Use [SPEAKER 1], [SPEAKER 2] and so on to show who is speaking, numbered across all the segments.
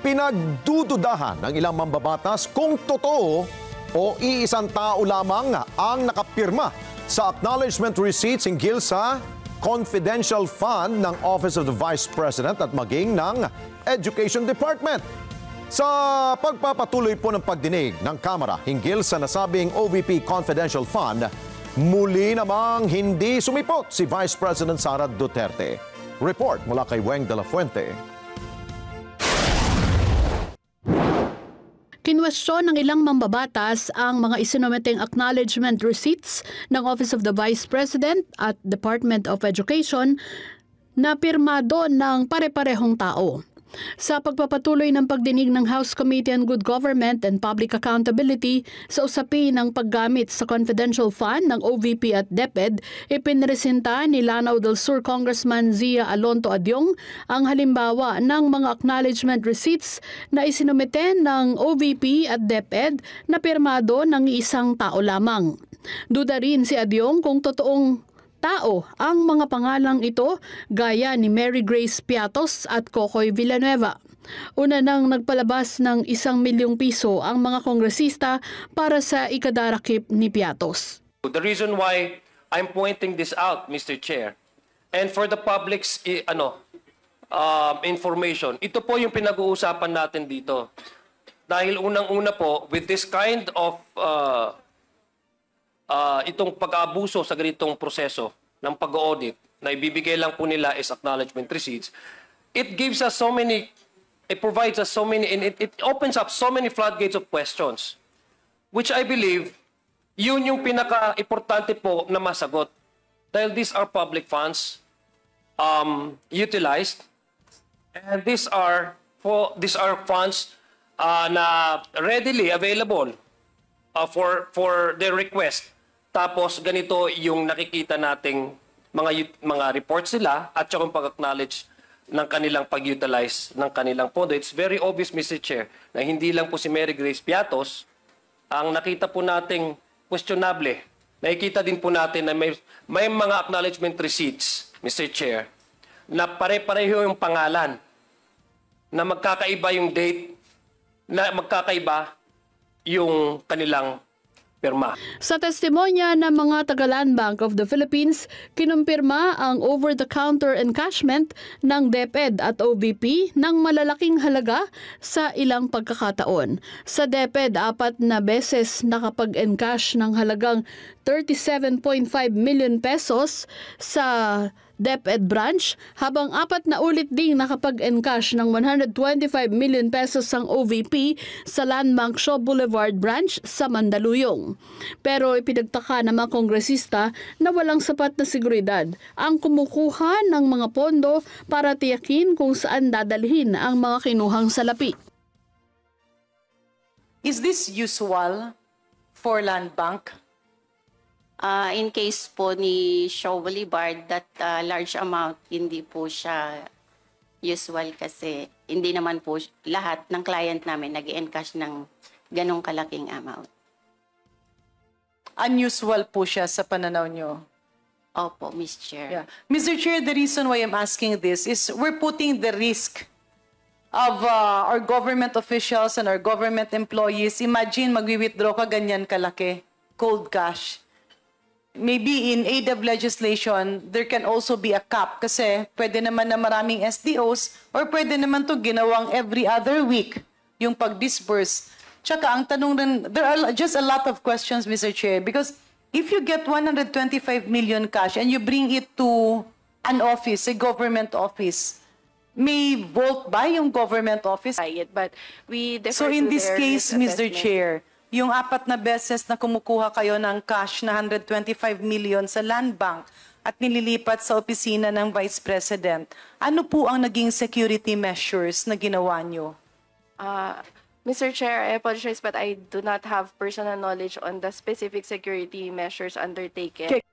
[SPEAKER 1] Pinagdududahan ng ilang mambabatas kung totoo o iisang tao lamang ang nakapirma sa acknowledgement receipts hinggil sa confidential fund ng Office of the Vice President at maging ng Education Department. Sa pagpapatuloy po ng pagdinig ng Kamara hinggil sa nasabing OVP Confidential Fund, muli namang hindi sumipot si Vice President Sara Duterte. Report mula kay Weng de la Fuente.
[SPEAKER 2] Kinwestiyon ng ilang mambabatas ang mga isinumeteng acknowledgement receipts ng Office of the Vice President at Department of Education na pirmado ng pare-parehong tao. Sa pagpapatuloy ng pagdinig ng House Committee on Good Government and Public Accountability sa usapin ng paggamit sa confidential fund ng OVP at DepEd, ipinresenta ni Lanao del Sur Congressman Zia Alonto Adyong ang halimbawa ng mga acknowledgement receipts na isinumite ng OVP at DepEd na pirmado ng isang tao lamang. Duda rin si Adyong kung totoong tao ang mga pangalang ito gaya ni Mary Grace Piatos at Cocoy Villanueva. Una nang nagpalabas ng 1 milyong piso ang mga kongresista para sa ikadarakip ni Piatos.
[SPEAKER 3] The reason why I'm pointing this out, Mr. Chair, and for the public's information, ito po yung pinag-uusapan natin dito. Dahil unang-una po, with this kind of itong pag-aabuso sa ganitong proseso ng pag-audit na ibibigay lang po nila is acknowledgement receipts, it gives us so many, it provides us so many, and it opens up so many floodgates of questions, which I believe, yun yung pinaka-importante po na masagot. Dahil these are public funds utilized, and these are funds na readily available for their request. Tapos ganito yung nakikita nating mga reports nila at saka yung pag-acknowledge ng kanilang pag-utilize ng kanilang pondo. It's very obvious, Mr. Chair, na hindi lang po si Mary Grace Piatos ang nakita po nating questionable. Nakikita din po natin na may mga acknowledgement receipts, Mr. Chair, na pare-pareho yung pangalan, na magkakaiba yung date, na magkakaiba yung kanilang pirma.
[SPEAKER 2] Sa testimonya ng mga taga-Land Bank of the Philippines, kinumpirma ang over-the-counter encashment ng DepEd at OVP ng malalaking halaga sa ilang pagkakataon. Sa DepEd, 4 na beses nakapag-encash ng halagang 37.5 million pesos sa DepEd branch, habang 4 na ulit ding nakapag-encash ng 125 million pesos ang OVP sa Land Bank Shaw Boulevard branch sa Mandaluyong. Pero ipinagtaka ng mga kongresista na walang sapat na seguridad ang kumukuha ng mga pondo para tiyakin kung saan dadalhin ang mga kinuhang salapi.
[SPEAKER 4] Is this usual for Land Bank?
[SPEAKER 5] In case po ni Shaw Boulevard, that large amount, hindi po siya usual kasi hindi naman po lahat ng client namin nag-encash ng ganong kalaking amount.
[SPEAKER 4] Unusual po siya sa pananaw nyo?
[SPEAKER 5] Opo, Ms. Chair.
[SPEAKER 4] Yeah. Mr. Chair, the reason why I'm asking this is we're putting the risk of our government officials and our government employees. Imagine magwi-withdraw ka ganyan kalaki, cold cash. Maybe in aid of legislation, there can also be a cap kasi pwede naman na maraming SDOs or pwede naman to ginawang every other week yung pag-disburse. Tsaka ang tanong rin, there are just a lot of questions, Mr. Chair, because if you get 125 million cash and you bring it to an office, a government office, may vote by yung government office.
[SPEAKER 6] But we
[SPEAKER 4] So in this case, Mr. Chair, yung 4 na beses na kumukuha kayo ng cash na 125 million sa Land Bank at nililipat sa opisina ng Vice President, ano po ang naging security measures na ginawa nyo?
[SPEAKER 6] Mr. Chair, I apologize, but I do not have personal knowledge on the specific security measures undertaken.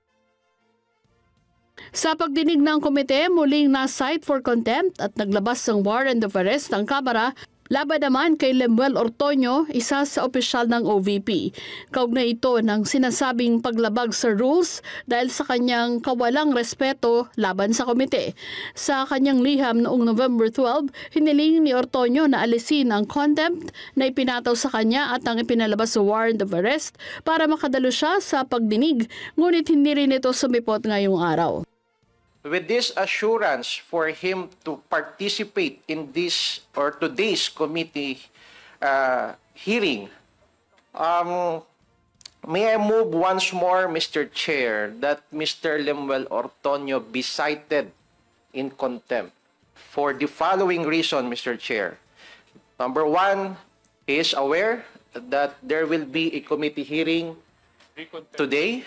[SPEAKER 2] Sa pagdinig ng komite, muling na-cite for contempt at naglabas ng warrant of arrest ang Kamara Laban naman kay Lemuel Ortoño, isa sa opisyal ng OVP. Kaugnay ito ng sinasabing paglabag sa rules dahil sa kanyang kawalang respeto laban sa komite. Sa kanyang liham noong November 12, hiniling ni Ortoño na alisin ang contempt na ipinataw sa kanya at ang ipinalabas sa warrant of arrest para makadalo siya sa pagdinig, ngunit hindi rin ito sumipot ngayong araw.
[SPEAKER 7] With this assurance for him to participate in this or today's committee hearing, may I move once more, Mr. Chair, that Mr. Lemuel Ortoño be cited in contempt for the following reason, Mr. Chair. Number one, he is aware that there will be a committee hearing today,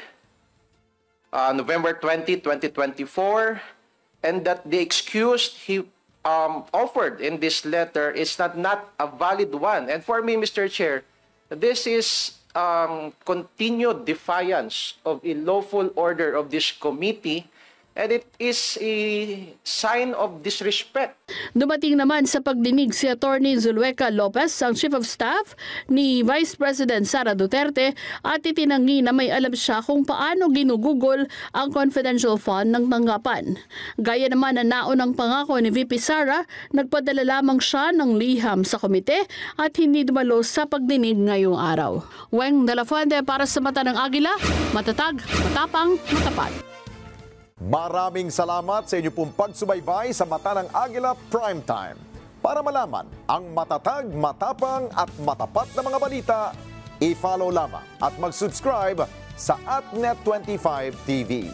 [SPEAKER 7] November 20, 2024, and that the excuse he offered in this letter is not a valid one. And for me, Mr. Chair, this is continued defiance of a lawful order of this committee, and it is a sign of disrespect.
[SPEAKER 2] Dumating naman sa pagdinig si Attorney Zulueca Lopez, ang Chief of Staff ni Vice President Sara Duterte, at itinanggi na may alam siya kung paano ginugugol ang confidential fund ng tanggapan. Gaya naman na naunang pangako ni VP Sara, nagpadala lamang siya ng liham sa komite at hindi dumalo sa pagdinig ngayong araw. Weng de la Fuente para sa Mata ng Agila, matatag, matapang, matapat.
[SPEAKER 1] Maraming salamat sa inyo pong pagsubaybay sa Mata ng Agila Primetime. Para malaman ang matatag, matapang at matapat na mga balita, i-follow lamang at mag-subscribe sa AtNet25 TV.